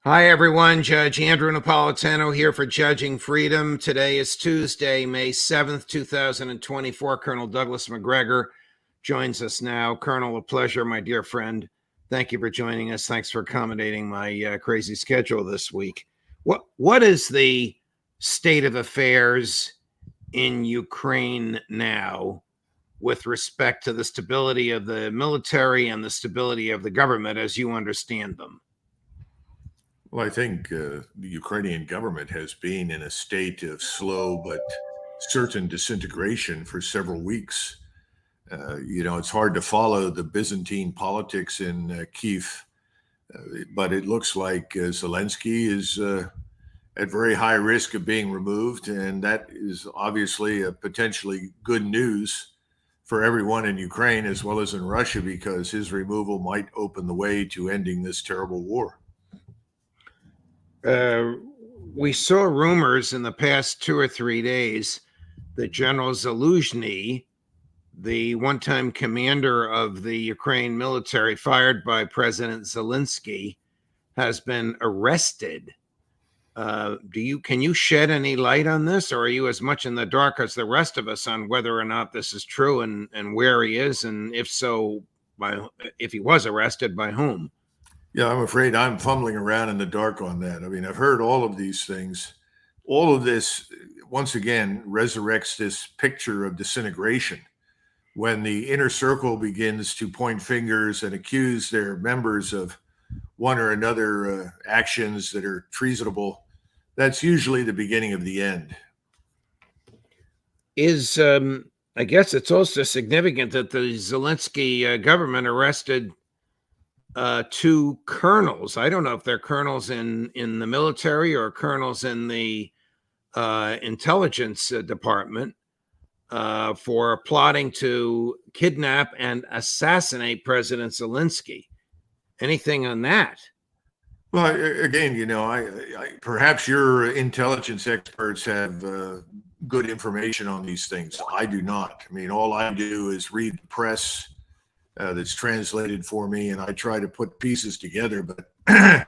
Hi, everyone. Judge Andrew Napolitano here for Judging Freedom. Today is Tuesday, May 7th, 2024. Colonel Douglas Macgregor joins us now. Colonel, a pleasure, my dear friend. Thank you for joining us. Thanks for accommodating my crazy schedule this week. What is the state of affairs in Ukraine now with respect to the stability of the military and the stability of the government as you understand them? Well, I think the Ukrainian government has been in a state of slow but certain disintegration for several weeks. It's hard to follow the Byzantine politics in Kyiv, but it looks like Zelensky is at very high risk of being removed. And that is obviously a potentially good news for everyone in Ukraine as well as in Russia, because his removal might open the way to ending this terrible war. We saw rumors in the past 2 or 3 days that General Zaluzhny, the one-time commander of the Ukraine military fired by President Zelensky, has been arrested. Can you shed any light on this, or are you as much in the dark as the rest of us on whether or not this is true and where he is, and if so, if he was arrested, by whom? Yeah, I'm afraid I'm fumbling around in the dark on that. I mean, I've heard all of these things. All of this, once again, resurrects this picture of disintegration. When the inner circle begins to point fingers and accuse their members of one or another actions that are treasonable, that's usually the beginning of the end. I guess it's also significant that the Zelensky government arrested 2 colonels. I don't know if they're colonels in the military or colonels in the intelligence department for plotting to kidnap and assassinate President Zelensky. Anything on that? Well, again, perhaps your intelligence experts have good information on these things. I do not. I mean, all I do is read the press that's translated for me, and I try to put pieces together. But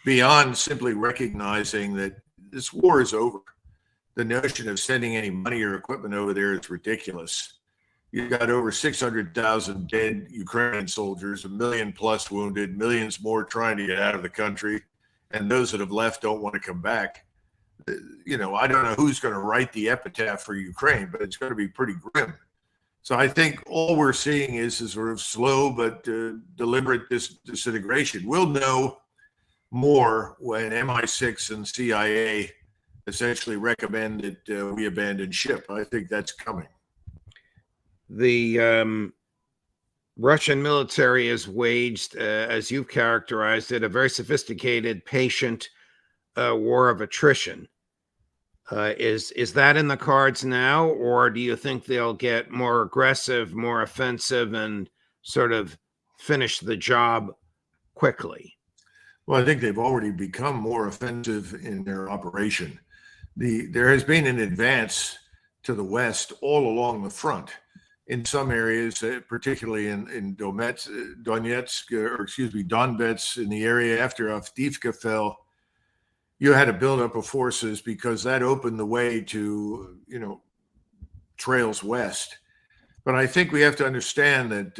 beyond simply recognizing that this war is over, the notion of sending any money or equipment over there is ridiculous. You've got over 600,000 dead Ukrainian soldiers, 1 million plus wounded, millions more trying to get out of the country, and those that have left don't want to come back. I don't know who's going to write the epitaph for Ukraine, but it's going to be pretty grim. So I think all we're seeing is a sort of slow but deliberate disintegration. We'll know more when MI6 and CIA essentially recommend that we abandon ship. I think that's coming. The Russian military has waged, as you've characterized it, a very sophisticated, patient war of attrition. Is that in the cards now, or do you think they'll get more aggressive, more offensive, and sort of finish the job quickly? Well, I think they've already become more offensive in their operation. There has been an advance to the west all along the front. In some areas, particularly in Donetsk, in the area after Avdiivka fell, you had a buildup of forces because that opened the way to, trails west. But I think we have to understand that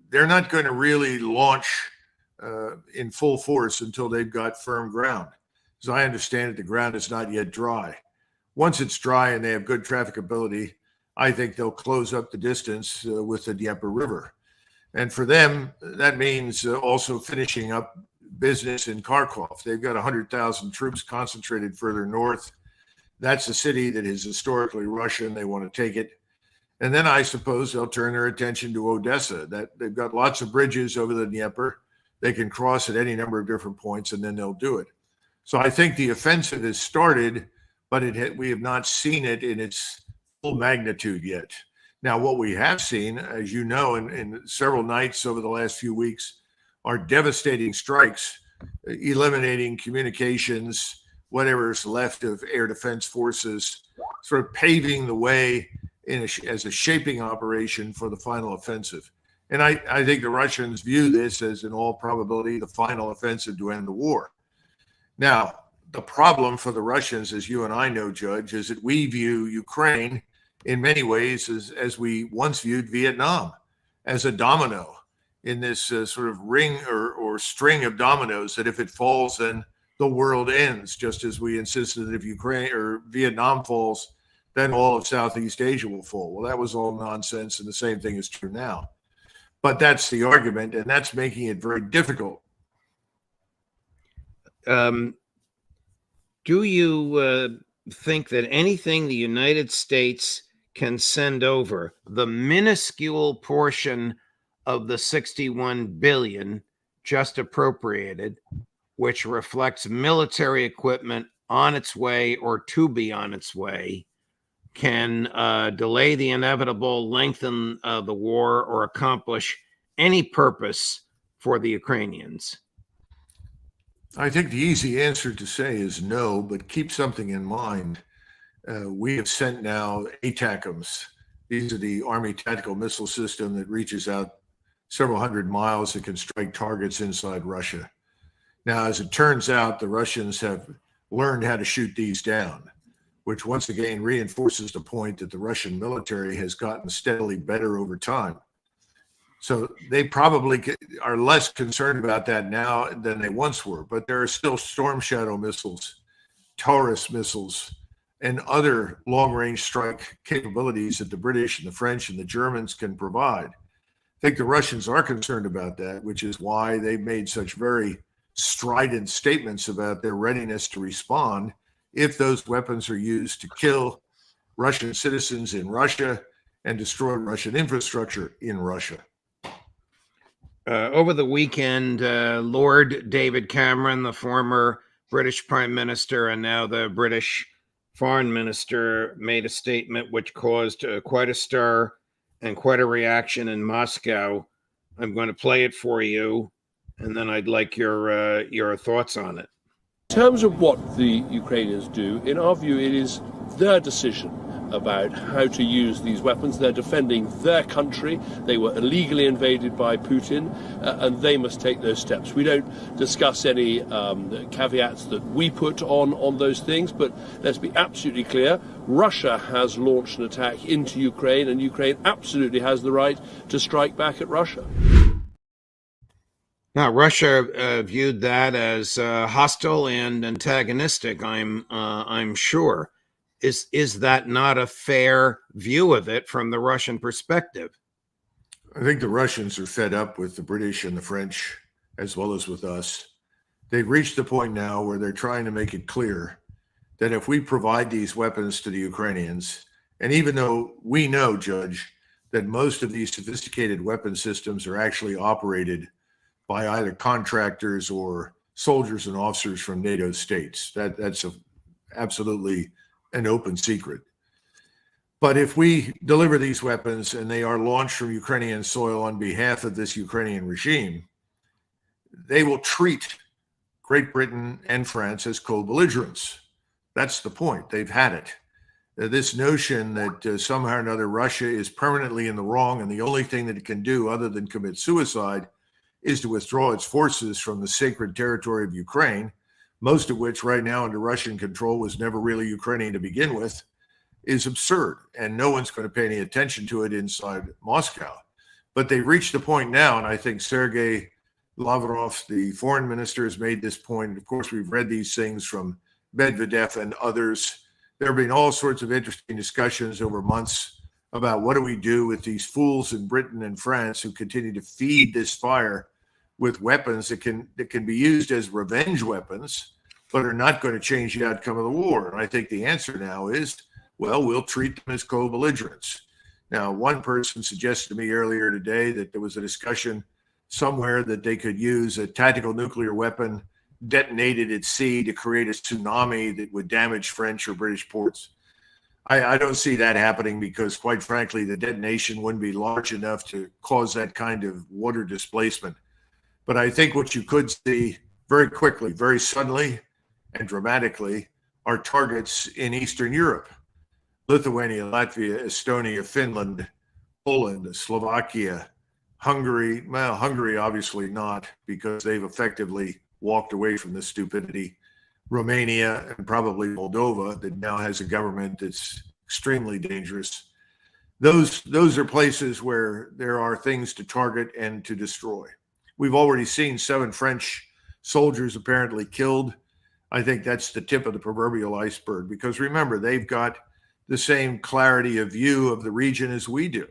they're not going to really launch in full force until they've got firm ground. As I understand it, the ground is not yet dry. Once it's dry and they have good trafficability, I think they'll close up the distance with the Dnieper River. And for them, that means also finishing up business in Kharkov. They've got 100,000 troops concentrated further north. That's a city that is historically Russian. They want to take it. And then I suppose they'll turn their attention to Odessa. That they've got lots of bridges over the Dnieper. They can cross at any number of different points, and then they'll do it. So I think the offensive has started, but we have not seen it in its full magnitude yet. Now, what we have seen, as you know, in several nights over the last few weeks, are devastating strikes, eliminating communications, whatever's left of air defense forces, sort of paving the way as a shaping operation for the final offensive. And I think the Russians view this as, in all probability, the final offensive to end the war. Now, the problem for the Russians, as you and I know, Judge, is that we view Ukraine in many ways as we once viewed Vietnam, as a domino in this sort of ring or string of dominoes that if it falls, then the world ends, just as we insisted that if Ukraine or Vietnam falls, then all of Southeast Asia will fall. Well, that was all nonsense, and the same thing is true now. But that's the argument, and that's making it very difficult. Do you think that anything the United States can send over, the minuscule portion of the 61 billion just appropriated, which reflects military equipment on its way or to be on its way, can delay the inevitable, lengthen the war, or accomplish any purpose for the Ukrainians? I think the easy answer to say is no, but keep something in mind. We have sent now ATACMS. These are the Army Tactical Missile System that reaches out several hundred miles and can strike targets inside Russia. Now, as it turns out, the Russians have learned how to shoot these down, which once again reinforces the point that the Russian military has gotten steadily better over time. So they probably are less concerned about that now than they once were, but there are still Storm Shadow missiles, Taurus missiles, and other long-range strike capabilities that the British and the French and the Germans can provide. I think the Russians are concerned about that, which is why they've made such very strident statements about their readiness to respond if those weapons are used to kill Russian citizens in Russia and destroy Russian infrastructure in Russia. Over the weekend, Lord David Cameron, the former British Prime Minister and now the British Foreign Minister, made a statement which caused quite a stir and quite a reaction in Moscow. I'm going to play it for you, and then I'd like your thoughts on it. In terms of what the Ukrainians do, in our view, it is their decision about how to use these weapons. They're defending their country. They were illegally invaded by Putin, and they must take those steps. We don't discuss any caveats that we put on those things, but let's be absolutely clear. Russia has launched an attack into Ukraine, and Ukraine absolutely has the right to strike back at Russia. Now, Russia viewed that as hostile and antagonistic, I'm sure. Is that not a fair view of it from the Russian perspective? I think the Russians are fed up with the British and the French, as well as with us. They've reached the point now where they're trying to make it clear that if we provide these weapons to the Ukrainians, and even though we know, Judge, that most of these sophisticated weapon systems are actually operated by either contractors or soldiers and officers from NATO states, that's absolutely an open secret. But if we deliver these weapons and they are launched from Ukrainian soil on behalf of this Ukrainian regime, they will treat Great Britain and France as co-belligerents. That's the point. They've had it. This notion that somehow or another Russia is permanently in the wrong and the only thing that it can do other than commit suicide is to withdraw its forces from the sacred territory of Ukraine, most of which right now under Russian control was never really Ukrainian to begin with, is absurd. And no one's going to pay any attention to it inside Moscow. But they've reached a point now, and I think Sergei Lavrov, the foreign minister, has made this point. Of course, we've read these things from Medvedev and others. There have been all sorts of interesting discussions over months about what do we do with these fools in Britain and France who continue to feed this fire with weapons that can be used as revenge weapons, but are not going to change the outcome of the war. And I think the answer now is, well, we'll treat them as co-belligerents. Now, one person suggested to me earlier today that there was a discussion somewhere that they could use a tactical nuclear weapon detonated at sea to create a tsunami that would damage French or British ports. I don't see that happening because, quite frankly, the detonation wouldn't be large enough to cause that kind of water displacement. But I think what you could see very quickly, very suddenly and dramatically are targets in Eastern Europe. Lithuania, Latvia, Estonia, Finland, Poland, Slovakia, Hungary. Well, Hungary obviously not, because they've effectively walked away from this stupidity. Romania, and probably Moldova, that now has a government that's extremely dangerous. Those are places where there are things to target and to destroy. We've already seen 7 French soldiers apparently killed. I think that's the tip of the proverbial iceberg, because remember, they've got the same clarity of view of the region as we do.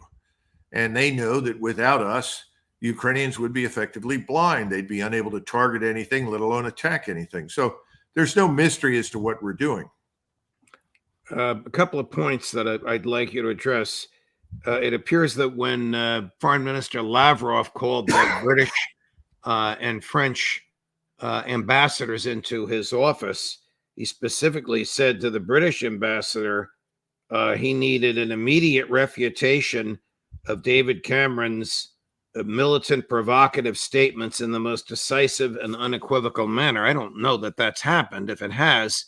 And they know that without us, Ukrainians would be effectively blind. They'd be unable to target anything, let alone attack anything. So there's no mystery as to what we're doing. A couple of points that I'd like you to address. It appears that when Foreign Minister Lavrov called the British and French ambassadors into his office, he specifically said to the British ambassador he needed an immediate refutation of David Cameron's militant, provocative statements in the most decisive and unequivocal manner. I don't know that that's happened. If it has,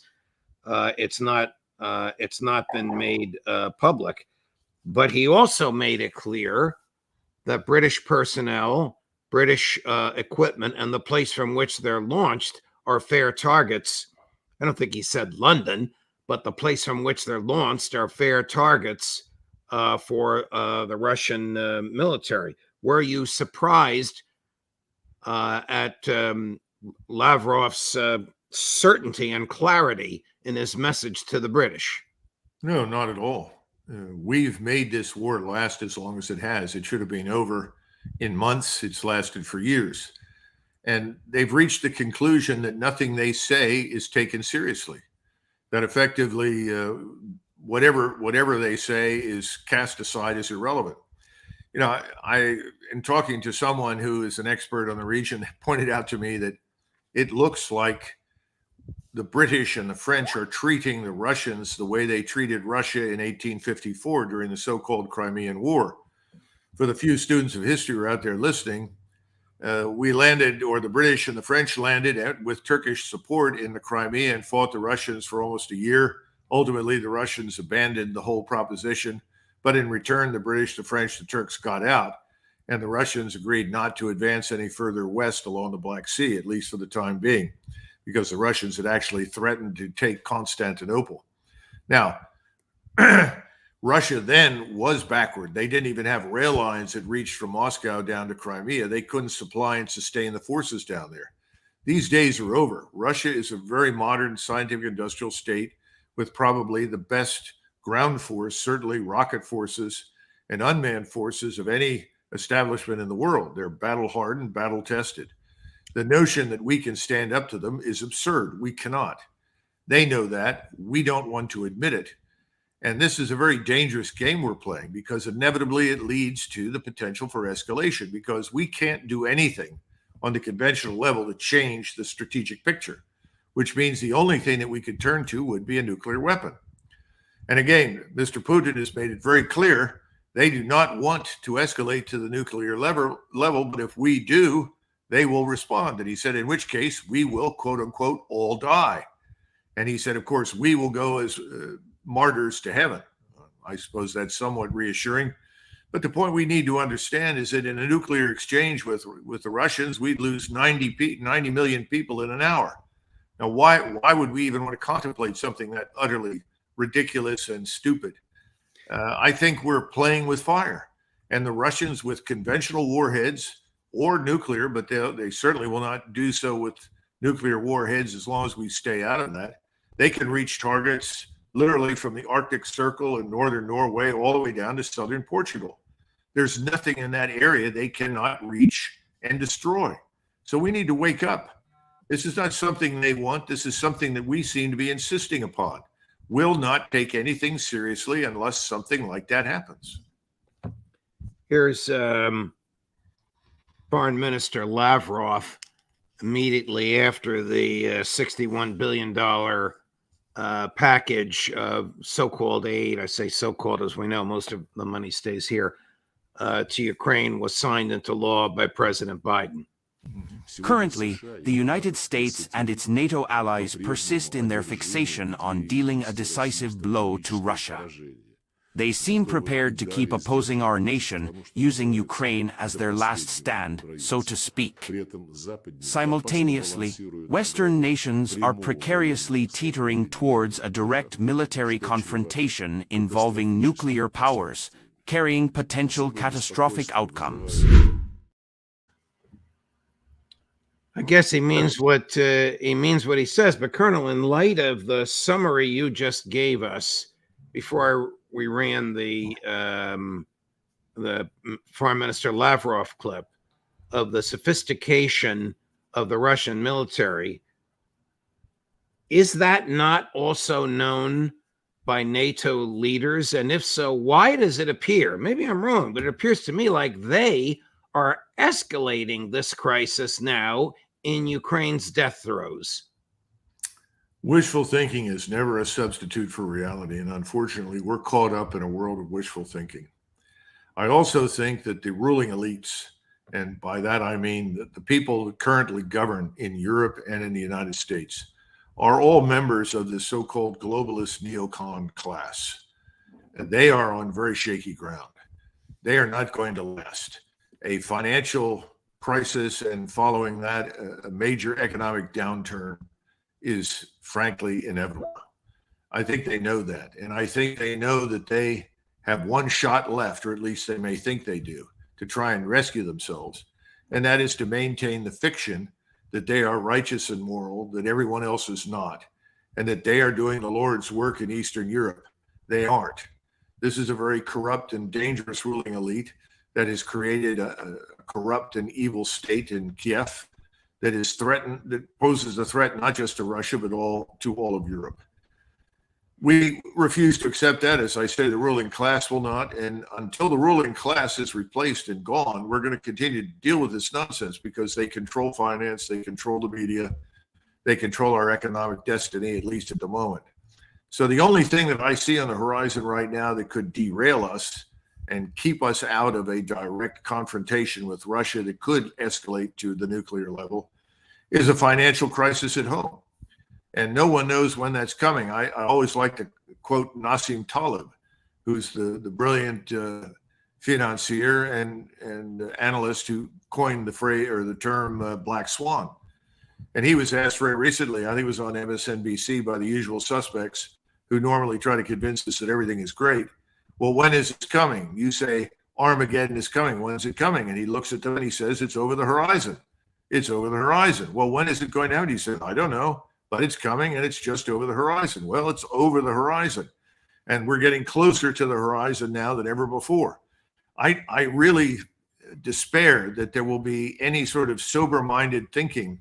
it's not been made public. But he also made it clear that British personnel, British equipment, and the place from which they're launched are fair targets. I don't think he said London, but the place from which they're launched are fair targets for the Russian military. Were you surprised at Lavrov's certainty and clarity in his message to the British? No, not at all. We've made this war last as long as it has. It should have been over in months. It's lasted for years. And they've reached the conclusion that nothing they say is taken seriously, that effectively whatever they say is cast aside as irrelevant. You know, I in talking to someone who is an expert on the region, pointed out to me that it looks like the British and the French are treating the Russians the way they treated Russia in 1854 during the so-called Crimean War. For the few students of history who are out there listening, we landed, or the British and the French landed with Turkish support in the Crimea and fought the Russians for almost a year. Ultimately, the Russians abandoned the whole proposition, but in return, the British, the French, the Turks got out, and the Russians agreed not to advance any further west along the Black Sea, at least for the time being, because the Russians had actually threatened to take Constantinople. Now, Russia then was backward. They didn't even have rail lines that reached from Moscow down to Crimea. They couldn't supply and sustain the forces down there. These days are over. Russia is a very modern scientific industrial state with probably the best ground force, certainly rocket forces and unmanned forces of any establishment in the world. They're battle hardened, battle tested. The notion that we can stand up to them is absurd. We cannot. They know that. We don't want to admit it. And this is a very dangerous game we're playing, because inevitably it leads to the potential for escalation, because we can't do anything on the conventional level to change the strategic picture, which means the only thing that we could turn to would be a nuclear weapon. And again, Mr. Putin has made it very clear they do not want to escalate to the nuclear level, but if we do, they will respond. And he said, in which case we will, quote unquote, all die. And he said, of course, we will go as martyrs to heaven. I suppose that's somewhat reassuring. But the point we need to understand is that in a nuclear exchange with the Russians, we'd lose 90 million people in an hour. Now, why would we even want to contemplate something that utterly ridiculous and stupid? I think we're playing with fire. And the Russians with conventional warheads or nuclear, but they certainly will not do so with nuclear warheads as long as we stay out of that. They can reach targets literally from the Arctic Circle in northern Norway all the way down to southern Portugal. There's nothing in that area they cannot reach and destroy. So we need to wake up. This is not something they want. This is something that we seem to be insisting upon. Will not take anything seriously unless something like that happens. Here's Foreign Minister Lavrov immediately after the $61 billion package of so-called aid. I say so-called as we know most of the money stays here, to Ukraine was signed into law by President Biden. Currently, the United States and its NATO allies persist in their fixation on dealing a decisive blow to Russia. They seem prepared to keep opposing our nation, using Ukraine as their last stand, so to speak. Simultaneously, Western nations are precariously teetering towards a direct military confrontation involving nuclear powers, carrying potential catastrophic outcomes. I guess he means what he says. But Colonel, in light of the summary you just gave us before we ran the Foreign Minister Lavrov clip of the sophistication of the Russian military, is that not also known by NATO leaders? And if so, why does it appear, maybe I'm wrong, but it appears to me like they are escalating this crisis now in Ukraine's death throes? Wishful thinking is never a substitute for reality. And unfortunately, we're caught up in a world of wishful thinking. I also think that the ruling elites, and by that I mean that the people that currently govern in Europe and in the United States, are all members of the so-called globalist neocon class. And they are on very shaky ground. They are not going to last. A financial crisis and following that, a major economic downturn is frankly inevitable. I think they know that. And I think they know that they have one shot left, or at least they may think they do, to try and rescue themselves. And that is to maintain the fiction that they are righteous and moral, that everyone else is not, and that they are doing the Lord's work in Eastern Europe. They aren't. This is a very corrupt and dangerous ruling elite that has created a corrupt and evil state in Kiev that is threatened, that poses a threat not just to Russia, but to all of Europe. We refuse to accept that. As I say, the ruling class will not. And until the ruling class is replaced and gone, we're going to continue to deal with this nonsense because they control finance, they control the media, they control our economic destiny, at least at the moment. So the only thing that I see on the horizon right now that could derail us and keep us out of a direct confrontation with Russia that could escalate to the nuclear level is a financial crisis at home. And no one knows when that's coming. I always like to quote Nassim Taleb, who's the brilliant financier and analyst who coined the phrase or the term black swan. And he was asked very recently, I think it was on MSNBC, by the usual suspects who normally try to convince us that everything is great. Well, when is it coming? You say Armageddon is coming. When is it coming? And he looks at them and he says, it's over the horizon. It's over the horizon. Well, when is it going to happen? He said, I don't know, but it's coming and it's just over the horizon. Well, it's over the horizon. And we're getting closer to the horizon now than ever before. I really despair that there will be any sort of sober-minded thinking,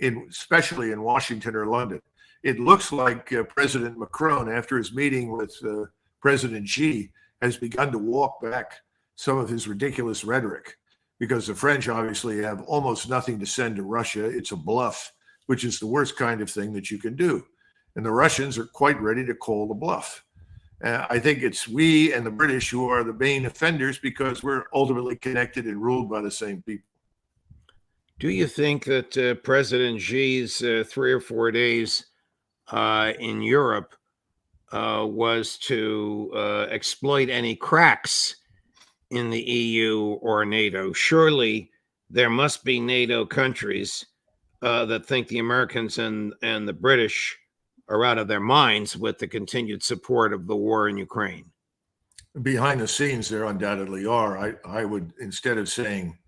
especially in Washington or London. It looks like President Macron, after his meeting with President Xi, has begun to walk back some of his ridiculous rhetoric, because the French obviously have almost nothing to send to Russia. It's a bluff, which is the worst kind of thing that you can do. And the Russians are quite ready to call the bluff. I think it's we and the British who are the main offenders because we're ultimately connected and ruled by the same people. Do you think that President Xi's 3 or 4 days in Europe was to exploit any cracks in the EU or NATO? Surely there must be NATO countries that think the Americans and the British are out of their minds with the continued support of the war in Ukraine. Behind the scenes, there undoubtedly are. I would, instead of saying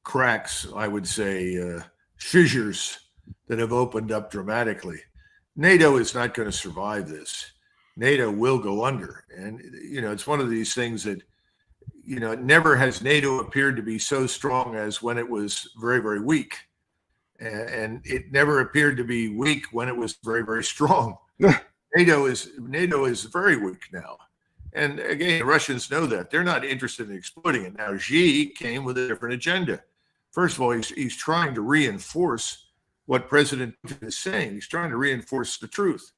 cracks, I would say fissures that have opened up dramatically. NATO is not going to survive this. NATO will go under. And, it's one of these things that, never has NATO appeared to be so strong as when it was very, very weak. And it never appeared to be weak when it was very, very strong. NATO is very weak now. And again, the Russians know that. They're not interested in exploiting it. Now, Xi came with a different agenda. First of all, he's trying to reinforce what President Putin is saying. He's trying to reinforce the truth,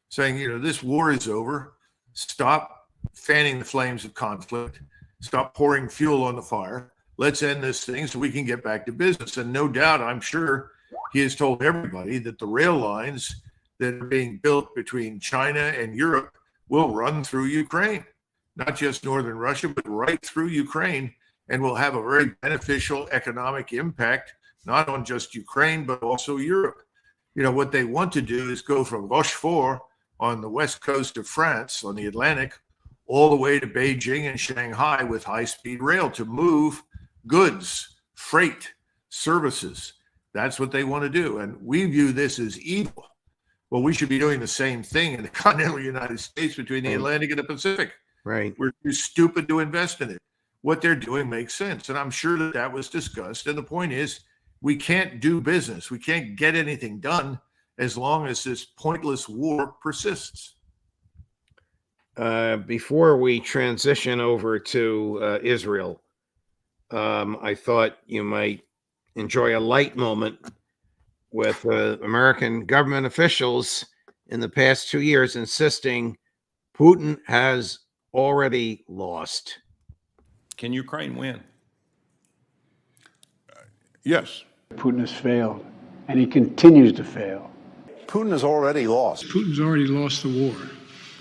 saying, this war is over. Stop fanning the flames of conflict. Stop pouring fuel on the fire. Let's end this thing so we can get back to business. And no doubt, I'm sure he has told everybody that the rail lines that are being built between China and Europe will run through Ukraine. not just northern Russia, but right through Ukraine, and will have a very beneficial economic impact, not on just Ukraine, but also Europe. You know, what they want to do is go from Rochefort on the west coast of France, on the Atlantic, all the way to Beijing and Shanghai with high-speed rail to move goods, freight, services. That's what they want to do. And we view this as evil. Well, we should be doing the same thing in the continental United States between the Atlantic and the Pacific. Right. We're too stupid to invest in it. What they're doing makes sense. And I'm sure that that was discussed. And the point is, we can't do business. We can't get anything done as long as this pointless war persists. Before we transition over to Israel, I thought you might enjoy a light moment with American government officials in the past 2 years insisting Putin has already lost. Can Ukraine win? Yes. Putin has failed, and he continues to fail. Putin has already lost. Putin's already lost the war.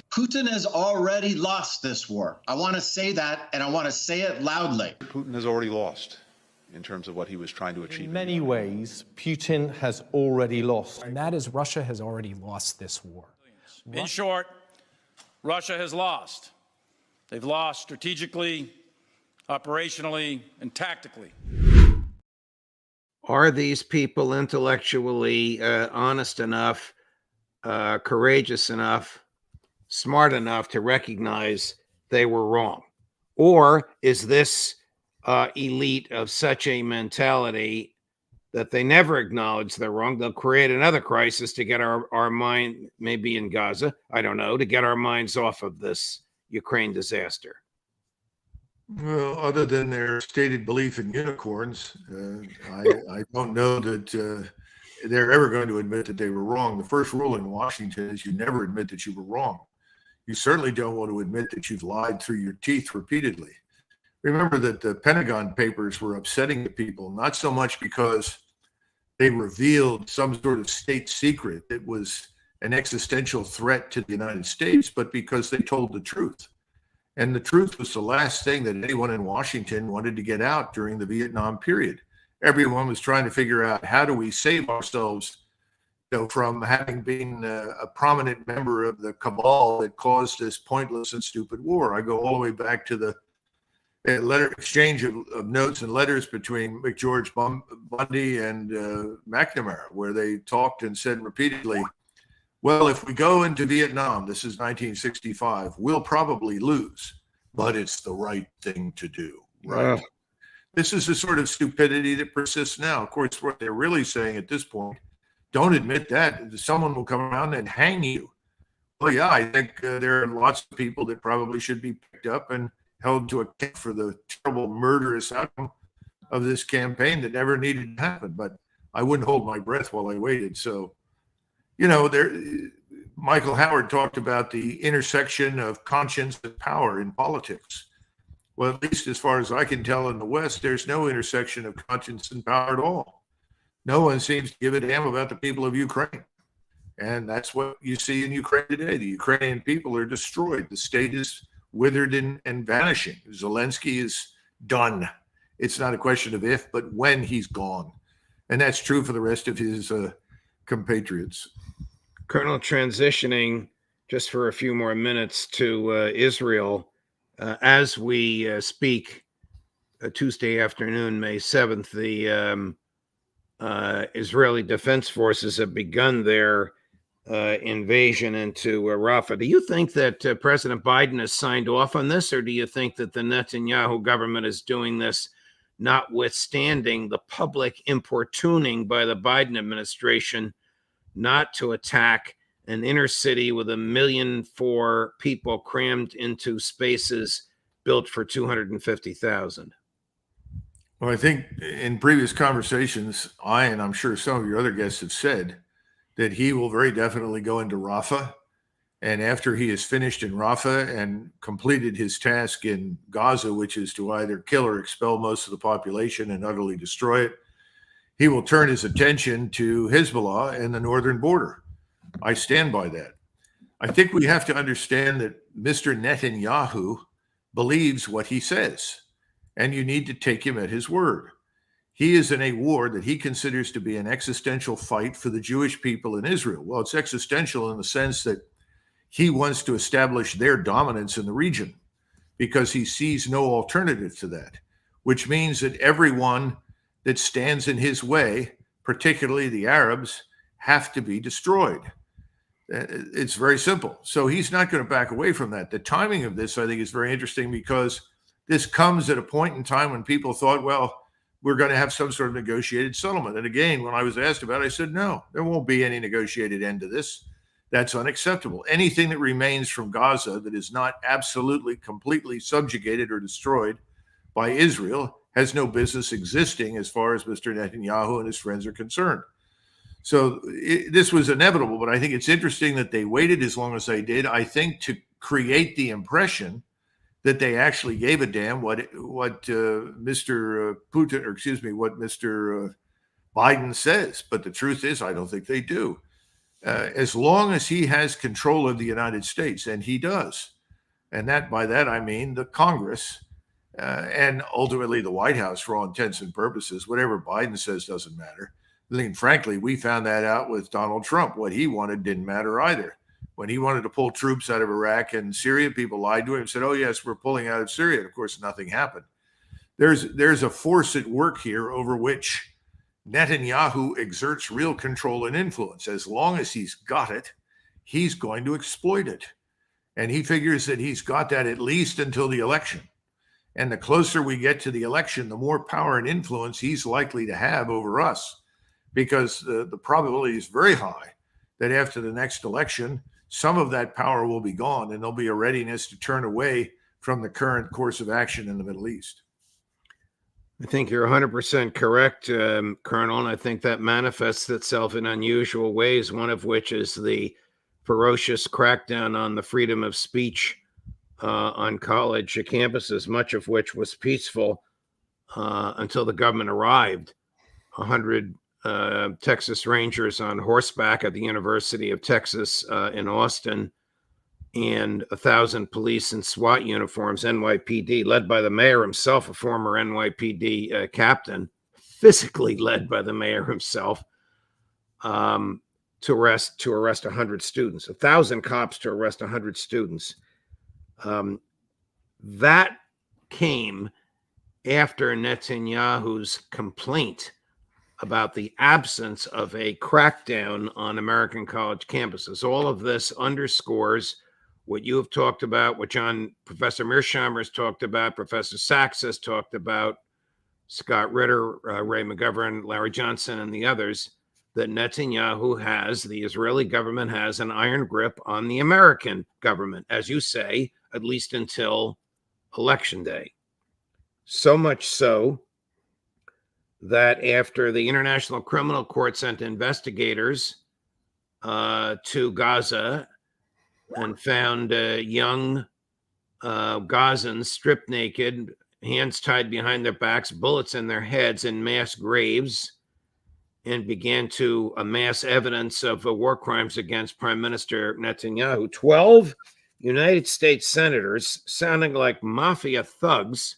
Putin has already lost this war. I want to say that, and I want to say it loudly. Putin has already lost in terms of what he was trying to achieve. In many ways, Putin has already lost. And that is, Russia has already lost this war. In short, Russia has lost. They've lost strategically, operationally, and tactically. Are these people intellectually honest enough, courageous enough, smart enough to recognize they were wrong? Or is this elite of such a mentality that they never acknowledge they're wrong? They'll create another crisis to get our mind, maybe in Gaza, I don't know, to get our minds off of this Ukraine disaster. Well, other than their stated belief in unicorns, I don't know that they're ever going to admit that they were wrong. The first rule in Washington is you never admit that you were wrong. You certainly don't want to admit that you've lied through your teeth repeatedly. Remember that the Pentagon Papers were upsetting the people, not so much because they revealed some sort of state secret that was an existential threat to the United States, but because they told the truth. And the truth was the last thing that anyone in Washington wanted to get out during the Vietnam period. Everyone was trying to figure out, how do we save ourselves, from having been a prominent member of the cabal that caused this pointless and stupid war. I go all the way back to the letter exchange of notes and letters between McGeorge Bundy and McNamara, where they talked and said repeatedly, well, if we go into Vietnam, this is 1965, we'll probably lose, but it's the right thing to do. Right. This is the sort of stupidity that persists now. Of course, what they're really saying at this point, don't admit that. Someone will come around and hang you. Well, yeah, I think there are lots of people that probably should be picked up and held to account for the terrible murderous outcome of this campaign that never needed to happen. But I wouldn't hold my breath while I waited. So, Michael Howard talked about the intersection of conscience and power in politics. Well, at least as far as I can tell in the West, there's no intersection of conscience and power at all. No one seems to give a damn about the people of Ukraine. And that's what you see in Ukraine today. The Ukrainian people are destroyed. The state is withered and vanishing. Zelensky is done. It's not a question of if, but when he's gone. And that's true for the rest of his compatriots. Colonel, transitioning just for a few more minutes to Israel, as we speak, Tuesday afternoon, May 7th, the Israeli Defense Forces have begun their invasion into Rafah. Do you think that President Biden has signed off on this, or do you think that the Netanyahu government is doing this notwithstanding the public importuning by the Biden administration not to attack an inner city with 1.4 million people crammed into spaces built for 250,000? Well, I think in previous conversations, and I'm sure some of your other guests have said that he will very definitely go into Rafah. And after he is finished in Rafah and completed his task in Gaza, which is to either kill or expel most of the population and utterly destroy it, he will turn his attention to Hezbollah and the northern border. I stand by that. I think we have to understand that Mr. Netanyahu believes what he says, and you need to take him at his word. He is in a war that he considers to be an existential fight for the Jewish people in Israel. Well, it's existential in the sense that he wants to establish their dominance in the region because he sees no alternative to that, which means that everyone that stands in his way, particularly the Arabs, have to be destroyed. It's very simple. So he's not going to back away from that. The timing of this, I think, is very interesting because this comes at a point in time when people thought, well, we're going to have some sort of negotiated settlement. And again, when I was asked about it, I said, no, there won't be any negotiated end to this. That's unacceptable. Anything that remains from Gaza that is not absolutely, completely subjugated or destroyed by Israel has no business existing as far as Mr. Netanyahu and his friends are concerned. So this was inevitable, but I think it's interesting that they waited as long as they did, I think, to create the impression that they actually gave a damn what Mr. Putin, or excuse me, what Mr. Biden says. But the truth is, I don't think they do. As long as he has control of the United States, and he does, and by that I mean the Congress and ultimately the White House, for all intents and purposes, whatever Biden says doesn't matter. I mean, frankly, we found that out with Donald Trump. What he wanted didn't matter either. When he wanted to pull troops out of Iraq and Syria, people lied to him and said, oh, yes, we're pulling out of Syria. And of course, nothing happened. There's a force at work here over which Netanyahu exerts real control and influence. As long as he's got it, he's going to exploit it. And he figures that he's got that at least until the election. And the closer we get to the election, the more power and influence he's likely to have over us, because the probability is very high that after the next election, some of that power will be gone and there'll be a readiness to turn away from the current course of action in the Middle East. I think you're 100% correct, Colonel, and I think that manifests itself in unusual ways, one of which is the ferocious crackdown on the freedom of speech on college campuses, much of which was peaceful until the government arrived. 100 Texas Rangers on horseback at the University of Texas in Austin, and 1,000 police in SWAT uniforms, NYPD, led by the mayor himself, a former NYPD captain, physically led by the mayor himself, to arrest 100 students, 1,000 cops to arrest 100 students. That came after Netanyahu's complaint about the absence of a crackdown on American college campuses. All of this underscores what you have talked about, what Professor Mearsheimer has talked about, Professor Sachs has talked about, Scott Ritter, Ray McGovern, Larry Johnson, and the others, that Netanyahu the Israeli government has an iron grip on the American government, as you say, at least until Election Day. So much so that after the International Criminal Court sent investigators to Gaza and found young Gazans stripped naked, hands tied behind their backs, bullets in their heads in mass graves, and began to amass evidence of war crimes against Prime Minister Netanyahu. 12 United States senators, sounding like mafia thugs,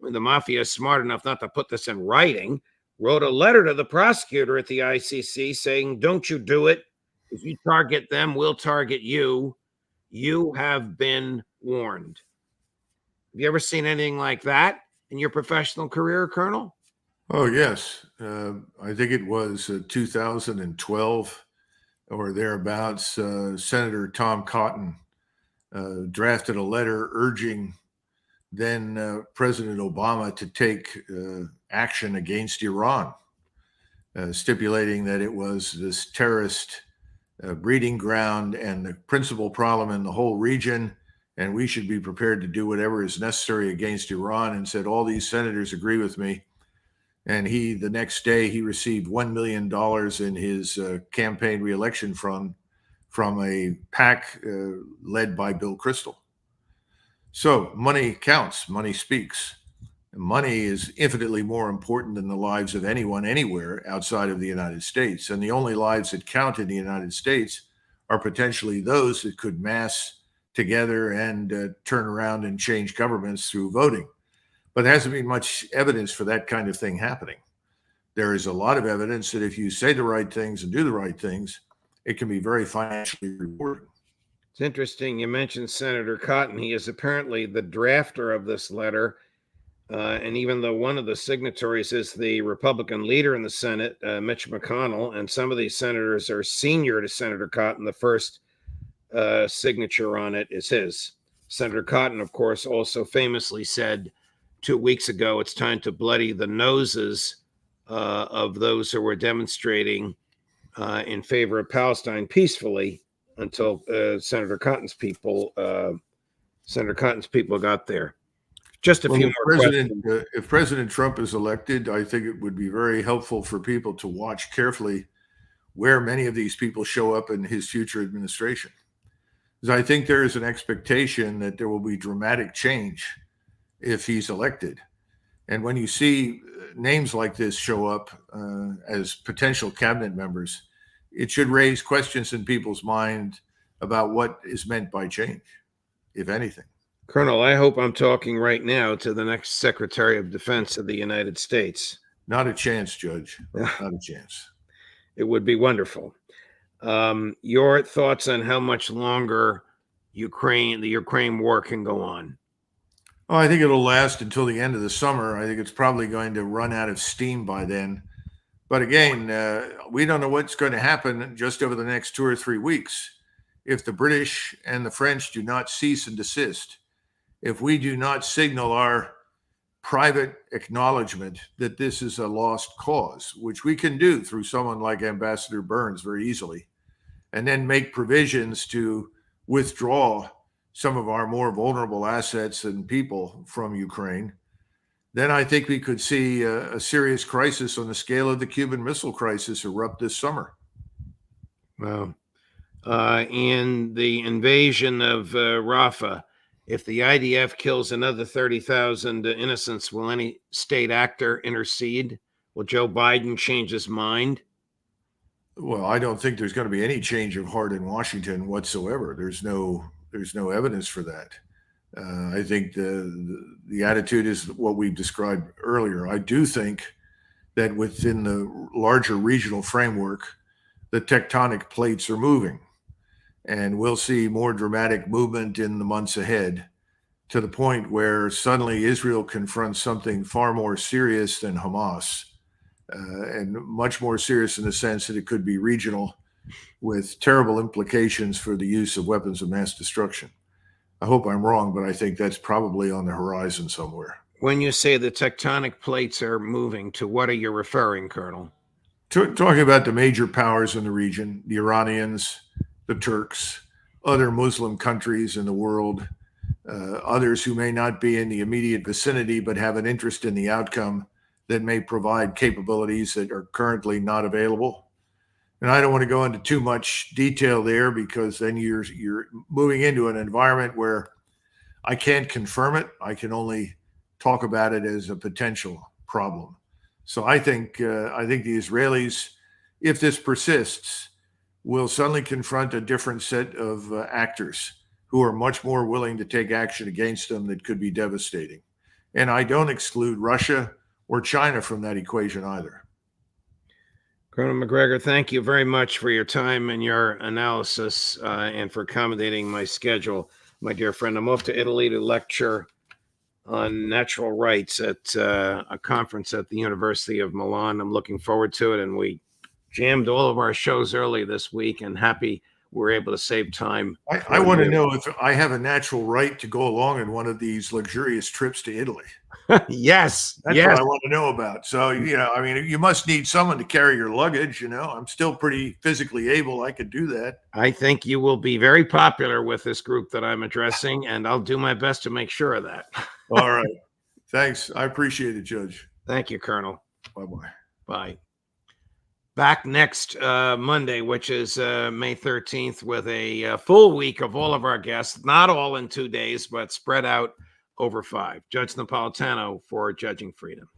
the mafia is smart enough not to put this in writing, wrote a letter to the prosecutor at the ICC saying, don't you do it. If you target them, we'll target you. You have been warned. Have you ever seen anything like that in your professional career, Colonel? Oh, yes. I think it was 2012 or thereabouts. Senator Tom Cotton drafted a letter urging then President Obama to take action against Iran, stipulating that it was this terrorist breeding ground and the principal problem in the whole region, and we should be prepared to do whatever is necessary against Iran, and said all these senators agree with me. And the next day, he received $1 million in his campaign reelection fund from a PAC led by Bill Kristol. So money counts, money speaks. Money is infinitely more important than the lives of anyone anywhere outside of the United States. And the only lives that count in the United States are potentially those that could mass together and turn around and change governments through voting. But there hasn't been much evidence for that kind of thing happening. There is a lot of evidence that if you say the right things and do the right things, it can be very financially rewarding. It's interesting you mentioned Senator Cotton. He is apparently the drafter of this letter. And even though one of the signatories is the Republican leader in the Senate, Mitch McConnell, and some of these senators are senior to Senator Cotton, the first signature on it is his. Senator Cotton, of course, also famously said 2 weeks ago, it's time to bloody the noses of those who were demonstrating in favor of Palestine peacefully until Senator Cotton's people got there. Just a few more questions. If President Trump is elected, I think it would be very helpful for people to watch carefully where many of these people show up in his future administration. Because I think there is an expectation that there will be dramatic change if he's elected. And when you see names like this show up as potential cabinet members, it should raise questions in people's mind about what is meant by change, if anything. Colonel, I hope I'm talking right now to the next Secretary of Defense of the United States. Not a chance, Judge. Not a chance. It would be wonderful. Your thoughts on how much longer the Ukraine war can go on? Oh, I think it'll last until the end of the summer. I think it's probably going to run out of steam by then. But again, we don't know what's going to happen just over the next 2 or 3 weeks. If the British and the French do not cease and desist, if we do not signal our private acknowledgement that this is a lost cause, which we can do through someone like Ambassador Burns very easily, and then make provisions to withdraw some of our more vulnerable assets and people from Ukraine, then I think we could see a serious crisis on the scale of the Cuban Missile Crisis erupt this summer. Wow. In the invasion of Rafah, if the IDF kills another 30,000 innocents, will any state actor intercede? Will Joe Biden change his mind? Well, I don't think there's going to be any change of heart in Washington whatsoever. There's no evidence for that. I think the attitude is what we've described earlier. I do think that within the larger regional framework, the tectonic plates are moving, and we'll see more dramatic movement in the months ahead, to the point where suddenly Israel confronts something far more serious than Hamas, and much more serious in the sense that it could be regional, with terrible implications for the use of weapons of mass destruction. I hope I'm wrong, but I think that's probably on the horizon somewhere. When you say the tectonic plates are moving, to what are you referring, Colonel? Talking about the major powers in the region, the Iranians, the Turks, other Muslim countries in the world, others who may not be in the immediate vicinity but have an interest in the outcome that may provide capabilities that are currently not available. And I don't want to go into too much detail there, because then you're moving into an environment where I can't confirm it. I can only talk about it as a potential problem. So I think the Israelis, if this persists, will suddenly confront a different set of actors who are much more willing to take action against them that could be devastating. And I don't exclude Russia or China from that equation either. Colonel Macgregor, thank you very much for your time and your analysis and for accommodating my schedule. My dear friend, I'm off to Italy to lecture on natural rights at a conference at the University of Milan. I'm looking forward to it, and we jammed all of our shows early this week, and happy we're able to save time. I want to know if I have a natural right to go along in one of these luxurious trips to Italy. Yes. That's what I want to know about. So, I mean, you must need someone to carry your luggage. I'm still pretty physically able. I could do that. I think you will be very popular with this group that I'm addressing, and I'll do my best to make sure of that. All right. Thanks. I appreciate it, Judge. Thank you, Colonel. Bye-bye. Bye. Back next Monday, which is May 13th, with a full week of all of our guests, not all in 2 days, but spread out over 5. Judge Napolitano for Judging Freedom.